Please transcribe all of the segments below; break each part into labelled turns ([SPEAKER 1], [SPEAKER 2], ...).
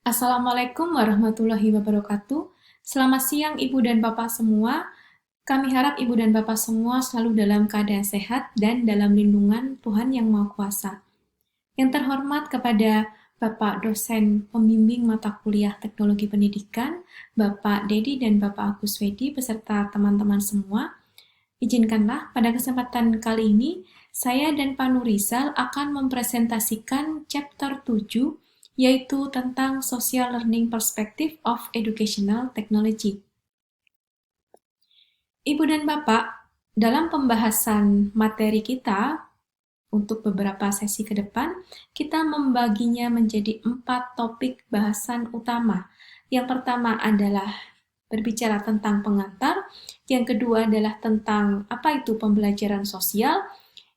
[SPEAKER 1] Assalamualaikum warahmatullahi wabarakatuh. Selamat siang Ibu dan Bapak semua. Kami harap Ibu dan Bapak semua selalu dalam keadaan sehat dan dalam lindungan Tuhan Yang Maha Kuasa. Yang terhormat kepada Bapak dosen pembimbing mata kuliah Teknologi Pendidikan, Bapak Dedi dan Bapak Agus Wedi beserta teman-teman semua. Izinkanlah pada kesempatan kali ini saya dan Pak Nurizal akan mempresentasikan chapter 7 yaitu tentang Social Learning Perspective of Educational Technology. Ibu dan Bapak, dalam pembahasan materi kita untuk beberapa sesi ke depan, kita membaginya menjadi 4 topik bahasan utama. Yang pertama adalah berbicara tentang pengantar, yang kedua adalah tentang apa itu pembelajaran sosial,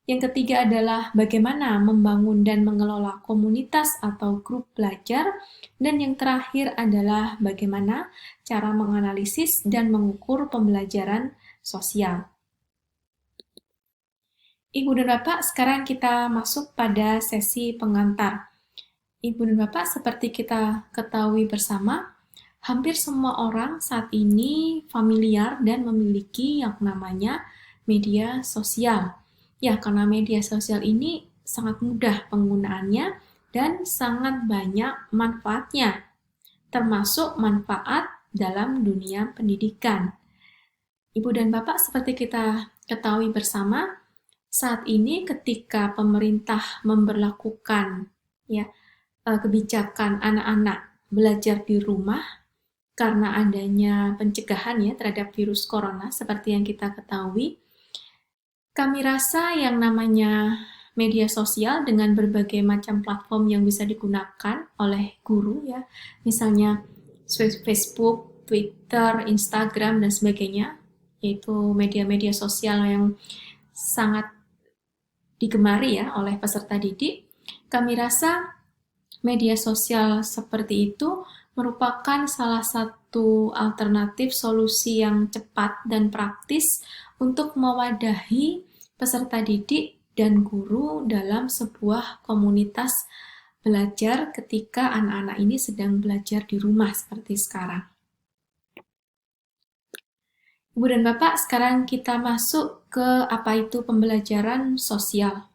[SPEAKER 1] yang ketiga adalah bagaimana membangun dan mengelola komunitas atau grup belajar, dan yang terakhir adalah bagaimana cara menganalisis dan mengukur pembelajaran sosial. Ibu dan Bapak, sekarang kita masuk pada sesi pengantar. Ibu dan Bapak, seperti kita ketahui bersama, hampir semua orang saat ini familiar dan memiliki yang namanya media sosial. Ya, karena media sosial ini sangat mudah penggunaannya dan sangat banyak manfaatnya, termasuk manfaat dalam dunia pendidikan. Ibu dan Bapak, seperti kita ketahui bersama, saat ini ketika pemerintah memberlakukan ya kebijakan anak-anak belajar di rumah karena adanya pencegahan ya terhadap virus corona seperti yang kita ketahui, kami rasa yang namanya media sosial dengan berbagai macam platform yang bisa digunakan oleh guru ya, misalnya Facebook, Twitter, Instagram dan sebagainya, yaitu media-media sosial yang sangat digemari ya oleh peserta didik. Kami rasa media sosial seperti itu merupakan salah satu alternatif solusi yang cepat dan praktis untuk mewadahi peserta didik dan guru dalam sebuah komunitas belajar ketika anak-anak ini sedang belajar di rumah seperti sekarang. Ibu dan Bapak, sekarang kita masuk ke apa itu pembelajaran sosial.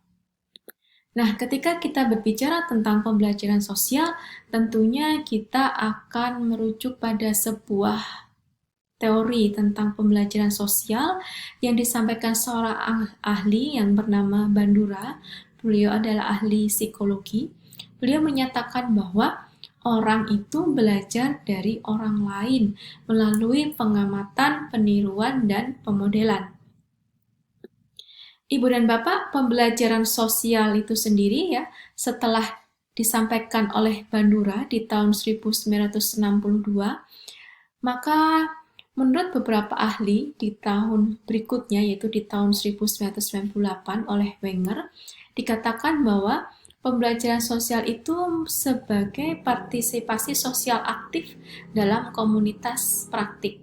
[SPEAKER 1] Nah, ketika kita berbicara tentang pembelajaran sosial, tentunya kita akan merujuk pada sebuah teori tentang pembelajaran sosial yang disampaikan seorang ahli yang bernama Bandura. Beliau adalah ahli psikologi. Beliau menyatakan bahwa orang itu belajar dari orang lain melalui pengamatan, peniruan, dan pemodelan. Ibu dan Bapak, pembelajaran sosial itu sendiri ya, setelah disampaikan oleh Bandura di tahun 1962, maka menurut beberapa ahli di tahun berikutnya, yaitu di tahun 1998 oleh Wenger, dikatakan bahwa pembelajaran sosial itu sebagai partisipasi sosial aktif dalam komunitas praktik.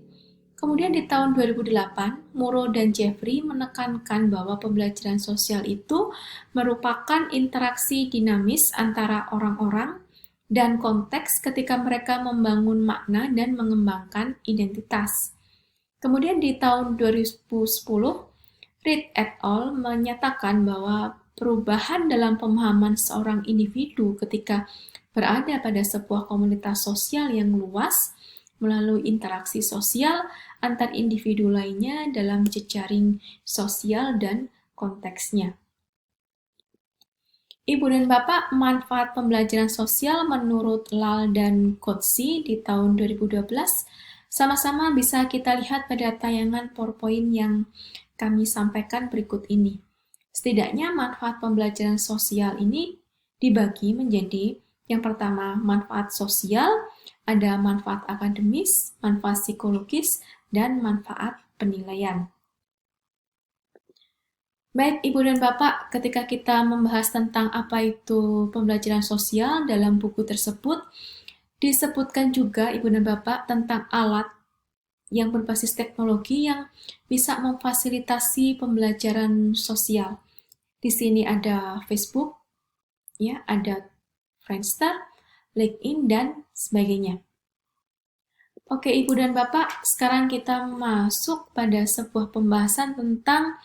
[SPEAKER 1] Kemudian di tahun 2008, Muro dan Jeffrey menekankan bahwa pembelajaran sosial itu merupakan interaksi dinamis antara orang-orang dan konteks ketika mereka membangun makna dan mengembangkan identitas. Kemudian di tahun 2010, Reed et al. Menyatakan bahwa perubahan dalam pemahaman seorang individu ketika berada pada sebuah komunitas sosial yang luas melalui interaksi sosial antar individu lainnya dalam jejaring sosial dan konteksnya. Ibu dan Bapak, manfaat pembelajaran sosial menurut Lal dan Kotsi di tahun 2012 sama-sama bisa kita lihat pada tayangan PowerPoint yang kami sampaikan berikut ini. Setidaknya manfaat pembelajaran sosial ini dibagi menjadi yang pertama manfaat sosial, ada manfaat akademis, manfaat psikologis, dan manfaat penilaian. Baik Ibu dan Bapak, ketika kita membahas tentang apa itu pembelajaran sosial dalam buku tersebut, disebutkan juga Ibu dan Bapak tentang alat yang berbasis teknologi yang bisa memfasilitasi pembelajaran sosial. Di sini ada Facebook, ya, ada Friendster, LinkedIn, dan sebagainya. Oke, Ibu dan Bapak, sekarang kita masuk pada sebuah pembahasan tentang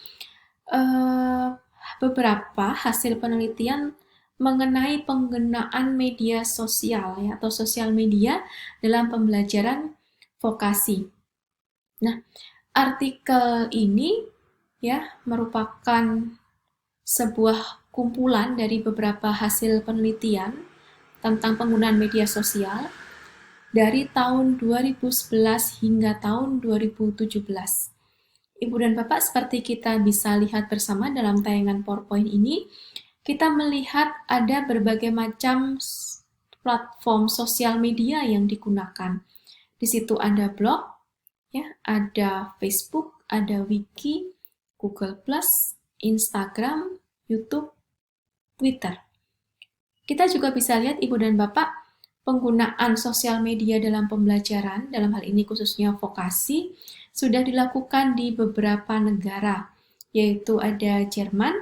[SPEAKER 1] beberapa hasil penelitian mengenai penggunaan media sosial ya, atau sosial media dalam pembelajaran vokasi. Nah, artikel ini ya merupakan sebuah kumpulan dari beberapa hasil penelitian tentang penggunaan media sosial dari tahun 2011 hingga tahun 2017. Ibu dan Bapak, seperti kita bisa lihat bersama dalam tayangan PowerPoint ini, kita melihat ada berbagai macam platform sosial media yang digunakan. Di situ ada blog, ya, ada Facebook, ada Wiki, Google+, Instagram, YouTube, Twitter. Kita juga bisa lihat, Ibu dan Bapak, penggunaan sosial media dalam pembelajaran, dalam hal ini khususnya vokasi, sudah dilakukan di beberapa negara, yaitu ada Jerman,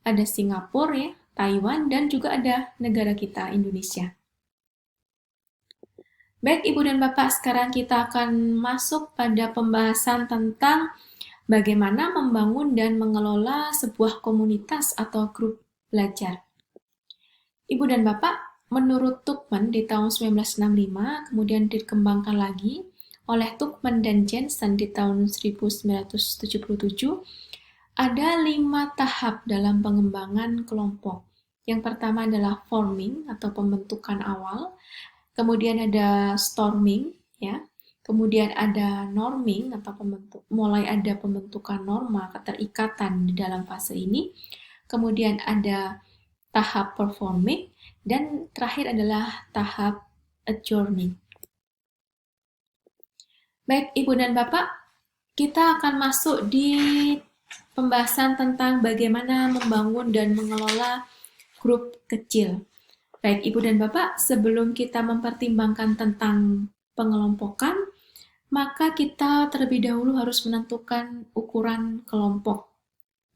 [SPEAKER 1] ada Singapura, ya, Taiwan, dan juga ada negara kita, Indonesia. Baik, Ibu dan Bapak, sekarang kita akan masuk pada pembahasan tentang bagaimana membangun dan mengelola sebuah komunitas atau grup belajar. Ibu dan Bapak, menurut Tuckman di tahun 1965, kemudian dikembangkan lagi oleh Tuckman dan Jensen di tahun 1977, ada 5 tahap dalam pengembangan kelompok. Yang pertama adalah forming atau pembentukan awal, kemudian ada storming, ya, kemudian ada norming atau mulai ada pembentukan norma, keterikatan di dalam fase ini, kemudian ada tahap performing, dan terakhir adalah tahap adjourning. Baik, Ibu dan Bapak, kita akan masuk di pembahasan tentang bagaimana membangun dan mengelola grup kecil. Baik, Ibu dan Bapak, sebelum kita mempertimbangkan tentang pengelompokan, maka kita terlebih dahulu harus menentukan ukuran kelompok.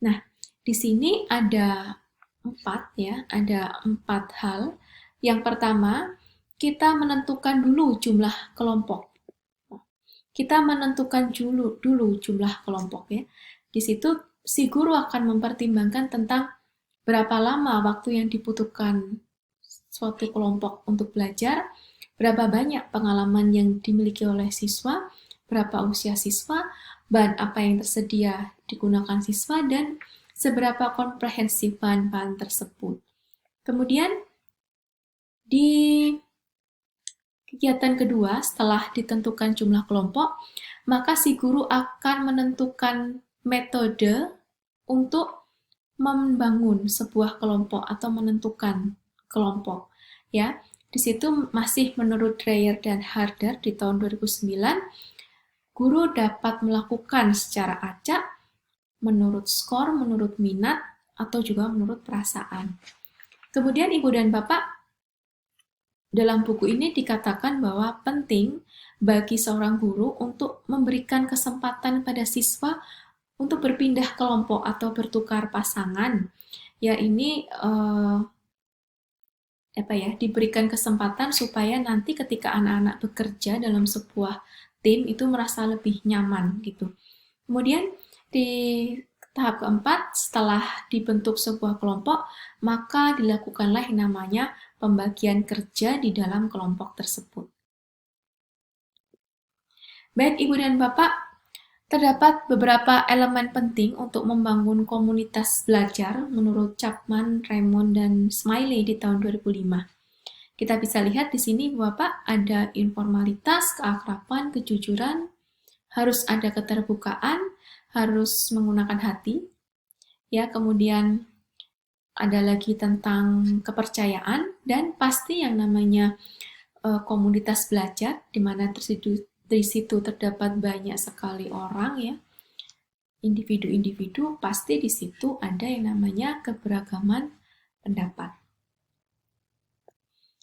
[SPEAKER 1] Nah, di sini ada 4 ya, ada 4 hal. Yang pertama, kita menentukan dulu jumlah kelompok. Kita menentukan dulu jumlah kelompok ya. Di situ si guru akan mempertimbangkan tentang berapa lama waktu yang dibutuhkan suatu kelompok untuk belajar, berapa banyak pengalaman yang dimiliki oleh siswa, berapa usia siswa, bahan apa yang tersedia digunakan siswa, dan seberapa komprehensif bahan-bahan tersebut. Kemudian, di kegiatan kedua, setelah ditentukan jumlah kelompok, maka si guru akan menentukan metode untuk membangun sebuah kelompok atau menentukan kelompok. Ya, di situ masih menurut Dreyer dan Harder di tahun 2009, guru dapat melakukan secara acak, menurut skor, menurut minat, atau juga menurut perasaan. Kemudian Ibu dan Bapak, dalam buku ini dikatakan bahwa penting bagi seorang guru untuk memberikan kesempatan pada siswa untuk berpindah kelompok atau bertukar pasangan. Ya, ini diberikan kesempatan supaya nanti ketika anak-anak bekerja dalam sebuah tim itu merasa lebih nyaman gitu. Kemudian di tahap keempat, setelah dibentuk sebuah kelompok, maka dilakukanlah yang namanya pembagian kerja di dalam kelompok tersebut. Baik, Ibu dan Bapak, terdapat beberapa elemen penting untuk membangun komunitas belajar menurut Chapman, Raymond, dan Smiley di tahun 2005. Kita bisa lihat di sini, Bapak, ada informalitas, keakraban, kejujuran, harus ada keterbukaan, harus menggunakan hati, ya, kemudian ada lagi tentang kepercayaan, dan pasti yang namanya komunitas belajar, di mana di situ terdapat banyak sekali orang, ya, individu-individu, pasti di situ ada yang namanya keberagaman pendapat.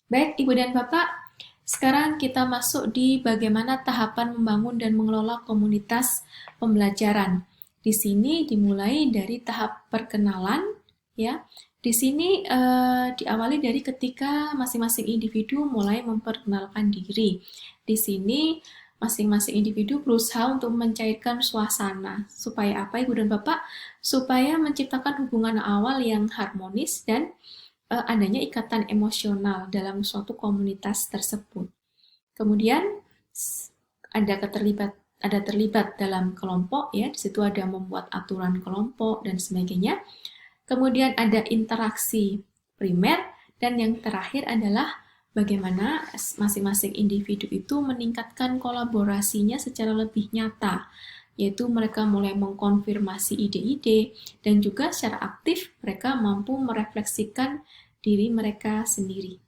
[SPEAKER 1] Baik, Ibu dan Bapak, sekarang kita masuk di bagaimana tahapan membangun dan mengelola komunitas pembelajaran. Di sini dimulai dari tahap perkenalan, ya, Di sini diawali dari ketika masing-masing individu mulai memperkenalkan diri. Di sini masing-masing individu berusaha untuk mencairkan suasana. Supaya apa, Ibu dan Bapak? Supaya menciptakan hubungan awal yang harmonis dan adanya ikatan emosional dalam suatu komunitas tersebut. Kemudian ada terlibat dalam kelompok, ya, di situ ada membuat aturan kelompok dan sebagainya. Kemudian ada interaksi primer, dan yang terakhir adalah bagaimana masing-masing individu itu meningkatkan kolaborasinya secara lebih nyata, yaitu mereka mulai mengkonfirmasi ide-ide dan juga secara aktif mereka mampu merefleksikan diri mereka sendiri.